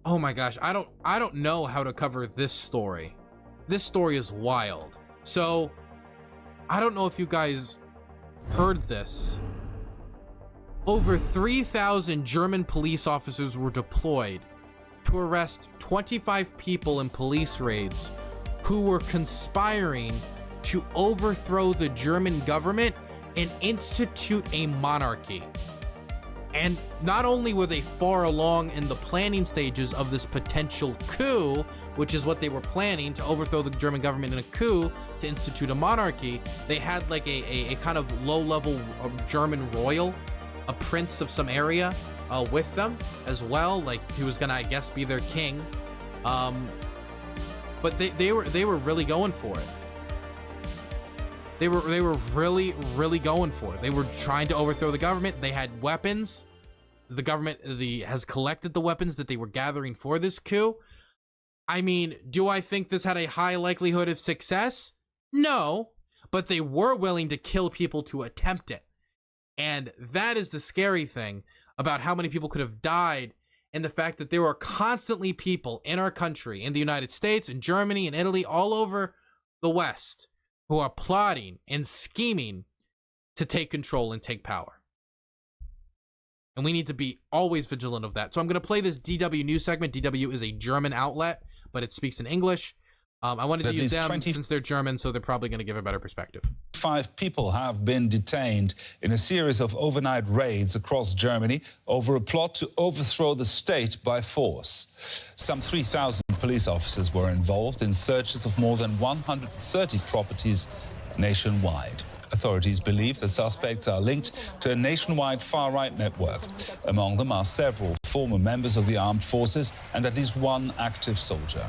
Oh my gosh, I don't know how to cover this story. This story is wild. So, I don't know if you guys heard this. Over 3,000 German police officers were deployed to arrest 25 people in police raids who were conspiring to overthrow the German government and institute a monarchy. And not only were they far along in the planning stages of this potential coup, which is what they were planning, to overthrow the German government in a coup to institute a monarchy, they had like a kind of low-level German royal, a prince of some area, with them as well. Like, he was gonna, I guess, be their king. But they were really going for it. They were really going for it. They were trying to overthrow the government. They had weapons. The government has collected the weapons that they were gathering for this coup. I mean, do I think this had a high likelihood of success? No, but they were willing to kill people to attempt it. And that is the scary thing about how many people could have died, and the fact that there are constantly people in our country, in the United States, in Germany, in Italy, all over the West, who are plotting and scheming to take control and take power. And we need to be always vigilant of that. So I'm going to play this DW news segment. DW is a German outlet, but it speaks in English. I wanted to use them since they're German, so they're probably going to give a better perspective. 5 people have been detained in a series of overnight raids across Germany over a plot to overthrow the state by force. Some 3,000 police officers were involved in searches of more than 130 properties nationwide. Authorities believe the suspects are linked to a nationwide far-right network. Among them are several former members of the armed forces and at least one active soldier.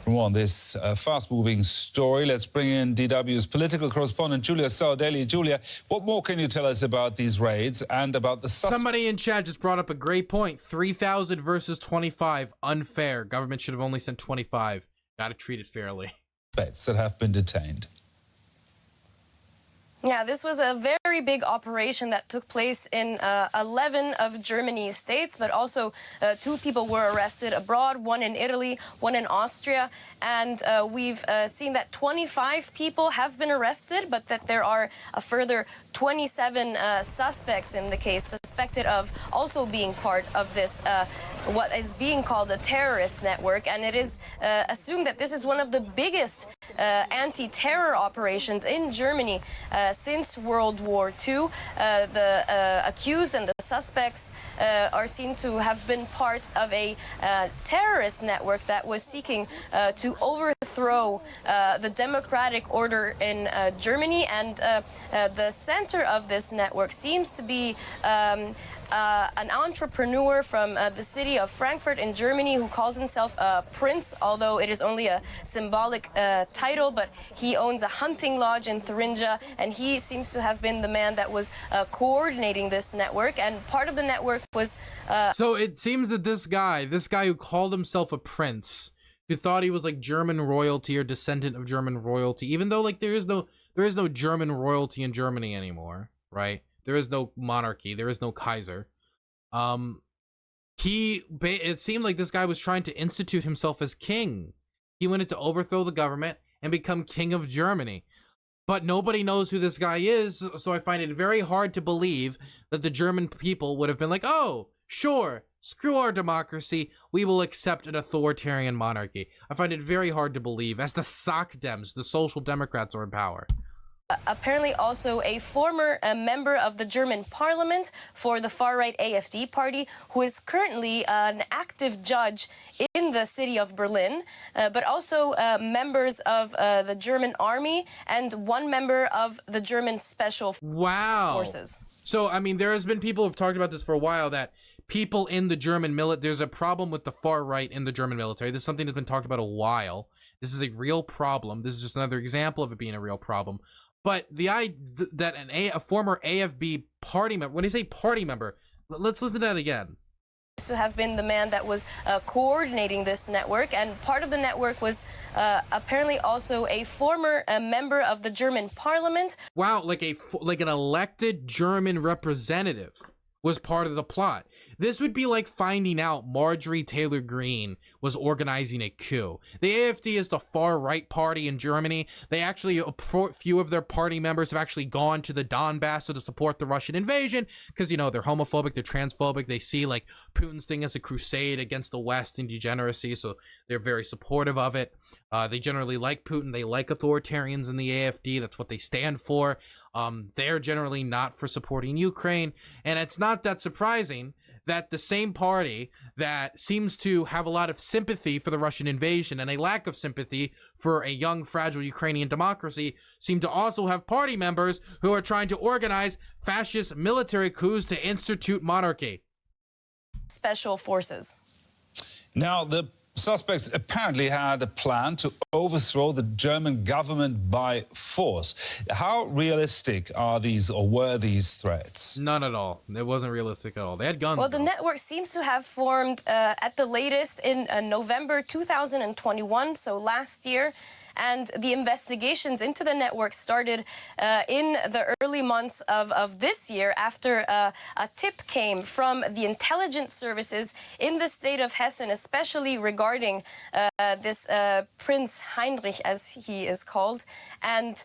For more on this fast-moving story, let's bring in DW's political correspondent, Julia Saudelli. Julia, what more can you tell us about these raids and about the suspects? Somebody in chat just brought up a great point. 3,000 versus 25. Unfair. Government should have only sent 25. Got to treat it fairly. That have been detained. Yeah, this was a very big operation that took place in 11 of Germany's states, but also 2 people were arrested abroad, one in Italy, one in Austria. And we've seen that 25 people have been arrested, but that there are a further 27 suspects in the case, suspected of also being part of this, what is being called a terrorist network. And it is assumed that this is one of the biggest anti-terror operations in Germany since World War II. The accused and the suspects are seen to have been part of a terrorist network that was seeking to overthrow the democratic order in Germany. And the center of this network seems to be an entrepreneur from the city of Frankfurt in Germany who calls himself a prince, although it is only a symbolic title, but he owns a hunting lodge in Thuringia, and he seems to have been the man that was coordinating this network, and part of the network was... So it seems that this guy who called himself a prince, who thought he was like German royalty or descendant of German royalty, even though like there is no German royalty in Germany anymore, right? There is no monarchy. There is no Kaiser. It seemed like this guy was trying to institute himself as king. He wanted to overthrow the government and become king of Germany. But nobody knows who this guy is, so I find it very hard to believe that the German people would have been like, oh, sure, screw our democracy, we will accept an authoritarian monarchy. I find it very hard to believe, as the SOC-Dems, the Social Democrats, are in power. Apparently also a former member of the German parliament for the far-right AfD party, who is currently an active judge in the city of Berlin, but also members of the German army and one member of the German special forces. So, I mean, there has been people who have talked about this for a while, that people in the German military, there's a problem with the far right in the German military. This is something that's been talked about a while. This is a real problem. This is just another example of it being a real problem. But the idea that a former AfD party member, when I say party member, let's listen to that again. To have been the man that was coordinating this network, and part of the network was apparently also a former member of the German parliament. Wow, like an elected German representative was part of the plot. This would be like finding out Marjorie Taylor Greene was organizing a coup. The AfD is the far-right party in Germany. They actually, a few of their party members have actually gone to the Donbass to support the Russian invasion because, you know, they're homophobic, they're transphobic. They see, like, Putin's thing as a crusade against the West and degeneracy, so they're very supportive of it. They generally like Putin. They like authoritarians in the AfD. That's what they stand for. They're generally not for supporting Ukraine. And it's not that surprising that the same party that seems to have a lot of sympathy for the Russian invasion and a lack of sympathy for a young, fragile Ukrainian democracy seem to also have party members who are trying to organize fascist military coups to institute monarchy. Special forces. Now, the suspects apparently had a plan to overthrow the German government by force. How realistic are these, or were these threats? None at all. It wasn't realistic at all. They had guns. Well, the network seems to have formed at the latest in November 2021, so last year. And the investigations into the network started in the early months of this year after a tip came from the intelligence services in the state of Hessen, especially regarding this Prince Heinrich, as he is called. And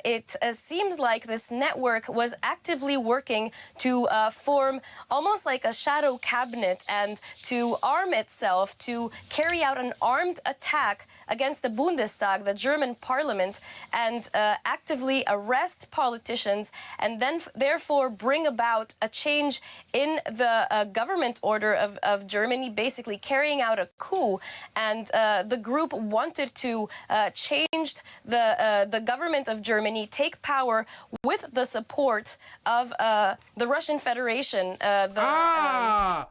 it seems like this network was actively working to form almost like a shadow cabinet and to arm itself to carry out an armed attack against the Bundestag, the German parliament, and actively arrest politicians and then therefore bring about a change in the government order of Germany, basically carrying out a coup. And the group wanted to change the government of Germany, take power with the support of the Russian Federation. Wow,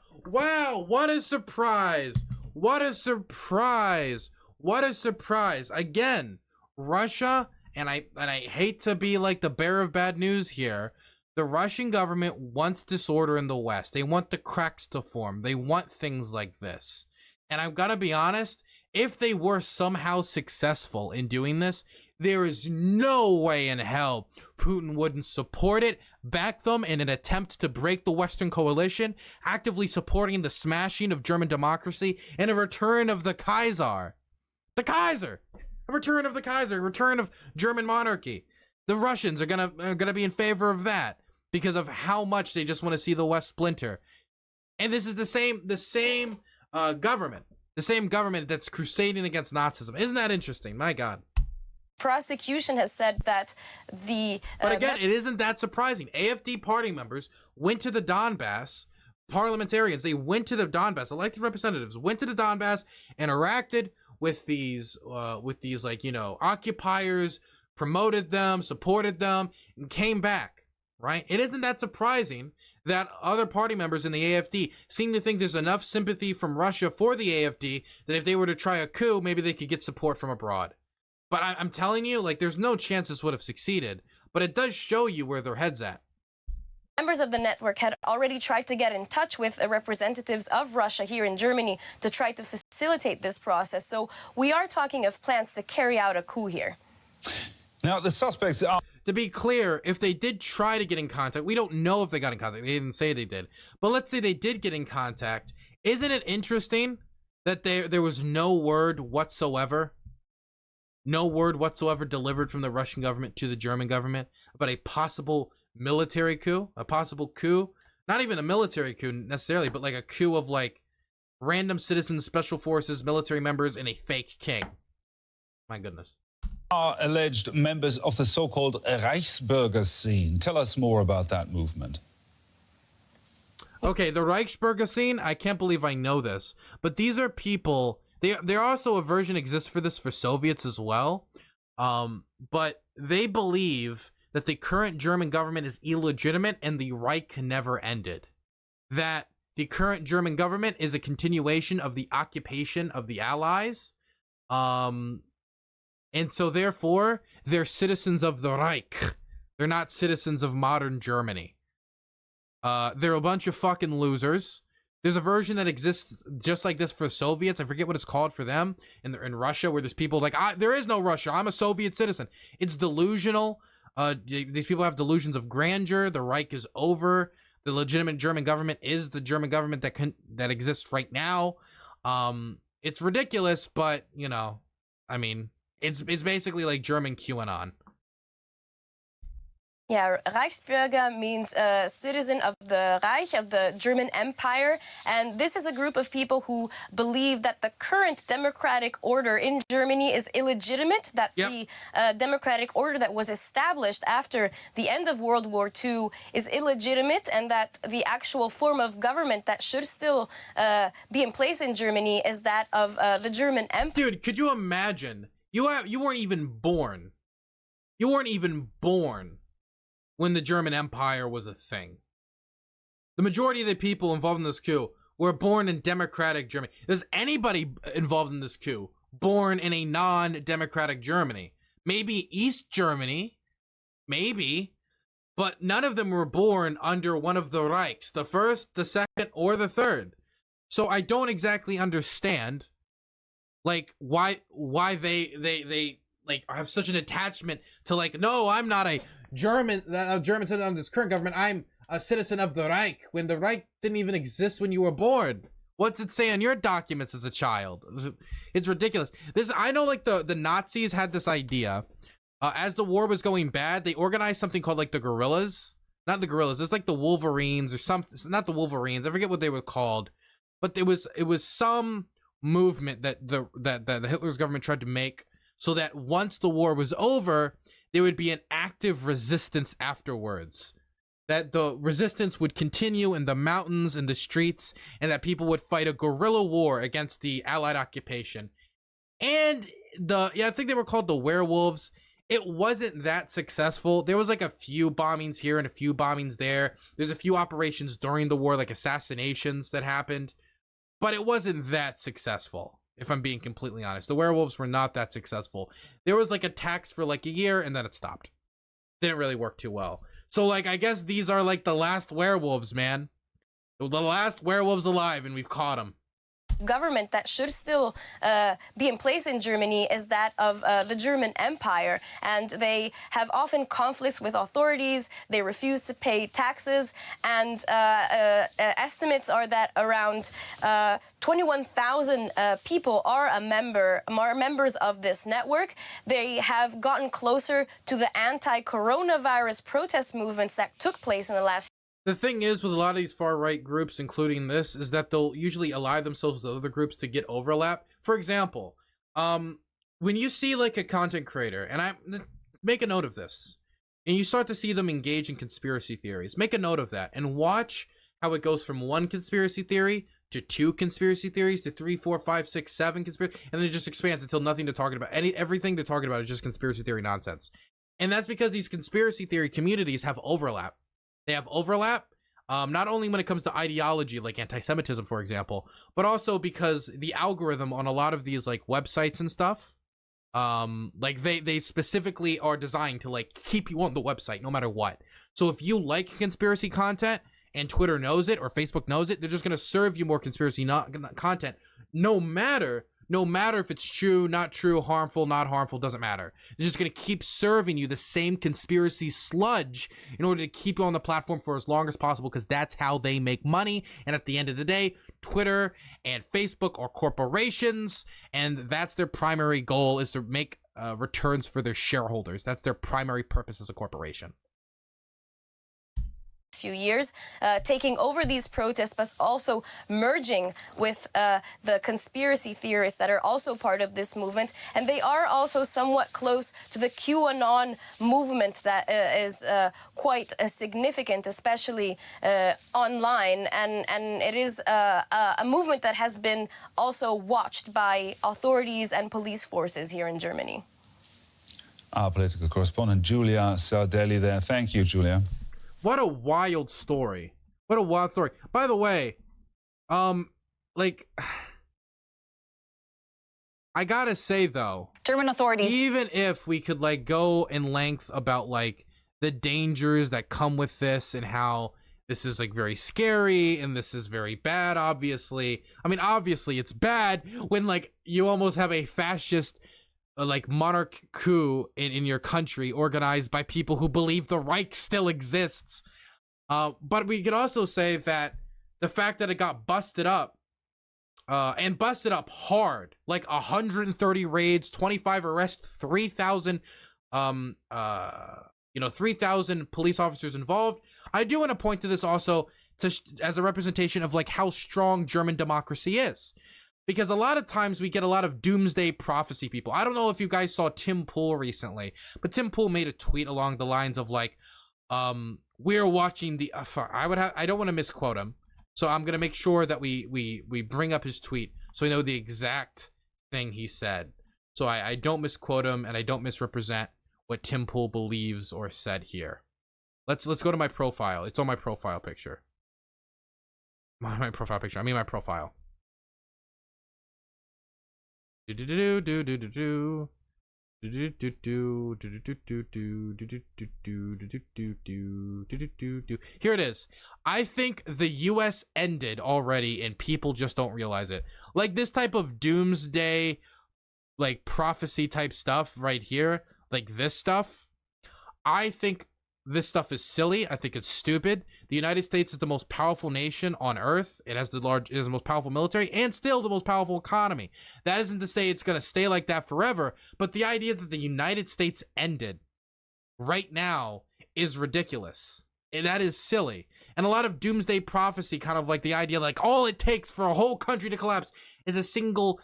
what a surprise. What a surprise. What a surprise. Again, Russia, and I hate to be like the bearer of bad news here, the Russian government wants disorder in the West. They want the cracks to form. They want things like this. And I've got to be honest, if they were somehow successful in doing this, there is no way in hell Putin wouldn't support it, back them in an attempt to break the Western coalition, actively supporting the smashing of German democracy and a return of the Kaiser. The Kaiser! A return of the Kaiser, a return of German monarchy. The Russians are gonna be in favor of that because of how much they just want to see the West splinter. And this is the same government that's crusading against Nazism. Isn't that interesting? My God. Prosecution has said that the... But again, it isn't that surprising. AfD party members went to the Donbass, parliamentarians, they went to the Donbass, elected representatives, went to the Donbass and interacted with these like, you know, occupiers, promoted them, supported them, and came back, right? It isn't that surprising that other party members in the AfD seem to think there's enough sympathy from Russia for the AfD that if they were to try a coup, maybe they could get support from abroad. But I'm telling you, like, there's no chance this would have succeeded, but it does show you where their head's at. Members of the network had already tried to get in touch with representatives of Russia here in Germany to try to facilitate this process. So we are talking of plans to carry out a coup here. Now, the suspects are... To be clear, if they did try to get in contact, we don't know if they got in contact. They didn't say they did. But let's say they did get in contact. Isn't it interesting that there was no word whatsoever? No word whatsoever delivered from the Russian government to the German government about a possible military coup, a possible coup, not even a military coup necessarily, but like a coup of like random citizens, special forces, military members, and a fake king. My goodness. Are alleged members of the so-called Reichsbürger scene. Tell us more about that movement. Okay, the Reichsbürger scene, I can't believe I know this, but these are people, there also a version exists for this for Soviets as well, but they believe that the current German government is illegitimate and the Reich never ended. That the current German government is a continuation of the occupation of the Allies. And so therefore, they're citizens of the Reich. They're not citizens of modern Germany. They're a bunch of fucking losers. There's a version that exists just like this for Soviets. I forget what it's called for them in Russia, where there's people like, there is no Russia. I'm a Soviet citizen. It's delusional. These people have delusions of grandeur. The Reich is over. The legitimate German government is the German government that exists right now. It's ridiculous, but you know, I mean, it's basically like German QAnon. Yeah, Reichsbürger means citizen of the Reich, of the German Empire. And this is a group of people who believe that the current democratic order in Germany is illegitimate, that the democratic order that was established after the end of World War II is illegitimate, and that the actual form of government that should still be in place in Germany is that of the German Empire. Dude, could you imagine? You weren't even born. You weren't even born when the German Empire was a thing. The majority of the people involved in this coup were born in democratic Germany. Is anybody involved in this coup born in a non-democratic Germany? Maybe East Germany, maybe, but none of them were born under one of the Reichs, the first, the second, or the third. So I don't exactly understand, like, why they like have such an attachment to, like, no, I'm not a German citizen of this current government. I'm a citizen of the Reich, when the Reich didn't even exist when you were born. What's it say on your documents as a child? It's ridiculous. I know, like, the Nazis had this idea. As the war was going bad, they organized something called, like, the guerrillas. Not the guerrillas. It's like the Wolverines or something. Not the Wolverines. I forget what they were called. But it was some movement that the Hitler's government tried to make, so that once the war was over, there would be an active resistance afterwards. That the resistance would continue in the mountains and the streets, and that people would fight a guerrilla war against the Allied occupation. And I think they were called the werewolves. It wasn't that successful. There was like a few bombings here and a few bombings there. There's a few operations during the war, like assassinations that happened, but it wasn't that successful. If I'm being completely honest, the werewolves were not that successful. There was like attacks for like a year and then it stopped. Didn't really work too well. So, like, I guess these are like the last werewolves, man. The last werewolves alive, and we've caught them. Government that should still be in place in Germany is that of the German Empire, and they have often conflicts with authorities. They refuse to pay taxes, and estimates are that around 21,000 people are members of this network. They have gotten closer to the anti-coronavirus protest movements that took place in the last. The thing is with a lot of these far-right groups, including this, is that they'll usually ally themselves with other groups to get overlap. For example, when you see like a content creator, and make a note of this, and you start to see them engage in conspiracy theories, make a note of that and watch how it goes from one conspiracy theory to two conspiracy theories to 3, 4, 5, 6, 7 conspiracy, and then it just expands until nothing they're talking about. Everything they're talking about is just conspiracy theory nonsense. And that's because these conspiracy theory communities have overlap. They have overlap, not only when it comes to ideology, like anti-Semitism, for example, but also because the algorithm on a lot of these like websites and stuff, like they specifically are designed to like keep you on the website no matter what. So if you like conspiracy content and Twitter knows it or Facebook knows it, they're just going to serve you more conspiracy content, no matter if it's true, not true, harmful, not harmful, doesn't matter. They're just going to keep serving you the same conspiracy sludge in order to keep you on the platform for as long as possible, because that's how they make money. And at the end of the day, Twitter and Facebook are corporations, and that's their primary goal, is to make returns for their shareholders. That's their primary purpose as a corporation. Few years, taking over these protests, but also merging with the conspiracy theorists that are also part of this movement. And they are also somewhat close to the QAnon movement that is quite significant, especially online. And it is a movement that has been also watched by authorities and police forces here in Germany. Our political correspondent, Julia Sardelli, there. Thank you, Julia. What a wild story. What a wild story. By the way, like, I gotta say though, German authorities, even if we could like go in length about like the dangers that come with this and how this is like very scary and this is very bad, obviously. I mean, obviously it's bad when like you almost have a fascist like monarch coup in your country organized by people who believe the Reich still exists. But we could also say that the fact that it got busted up, and busted up hard, like 130 raids, 25 arrests, 3,000, 3,000 police officers involved. I do want to point to this also as a representation of like how strong German democracy is. Because a lot of times we get a lot of doomsday prophecy people. I don't know if you guys saw Tim Pool recently, but Tim Pool made a tweet along the lines of like, we're watching the, I don't want to misquote him. So I'm going to make sure that we bring up his tweet so we know the exact thing he said. So I don't misquote him and I don't misrepresent what Tim Pool believes or said here. Let's go to my profile. It's on my profile picture. My profile picture. I mean my profile. Here it is. I think the US ended already and people just don't realize it. Like this type of doomsday, like prophecy type stuff right here, like this stuff, I think this stuff is silly. I think it's stupid. The United States is the most powerful nation on earth. It has the most powerful military and still the most powerful economy. That isn't to say it's going to stay like that forever, but the idea that the United States ended right now is ridiculous. That is silly. And a lot of doomsday prophecy, kind of like the idea like all it takes for a whole country to collapse is a single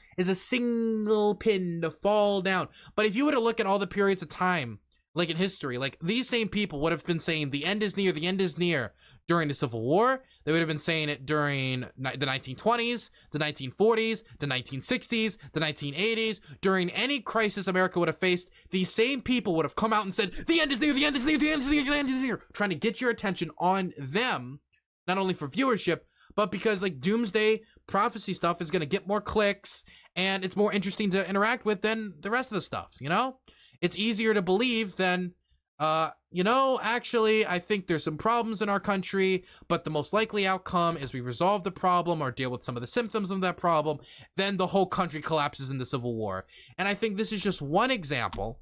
pin to fall down. But if you were to look at all the periods of time, like in history, like these same people would have been saying the end is near during the Civil War. They would have been saying it during the 1920s, the 1940s, the 1960s, the 1980s. During any crisis America would have faced, these same people would have come out and said, the end is near, the end is near, the end is near, the end is near, trying to get your attention on them, not only for viewership, but because like doomsday prophecy stuff is going to get more clicks and it's more interesting to interact with than the rest of the stuff, you know? It's easier to believe than, actually, I think there's some problems in our country, but the most likely outcome is we resolve the problem or deal with some of the symptoms of that problem, then the whole country collapses in the Civil War. And I think this is just one example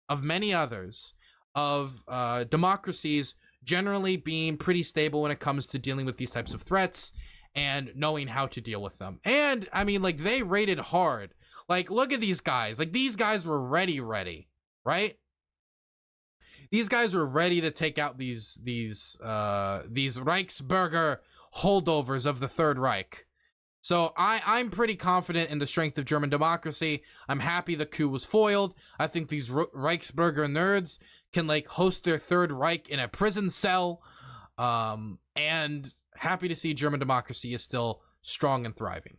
of many others of democracies generally being pretty stable when it comes to dealing with these types of threats and knowing how to deal with them. And, I mean, like, they raided hard. Like, look at these guys. Like, these guys were ready, right? These guys were ready to take out these Reichsbürger holdovers of the Third Reich. So I'm pretty confident in the strength of German democracy. I'm happy the coup was foiled. I think these Reichsbürger nerds can like host their Third Reich in a prison cell. And happy to see German democracy is still strong and thriving.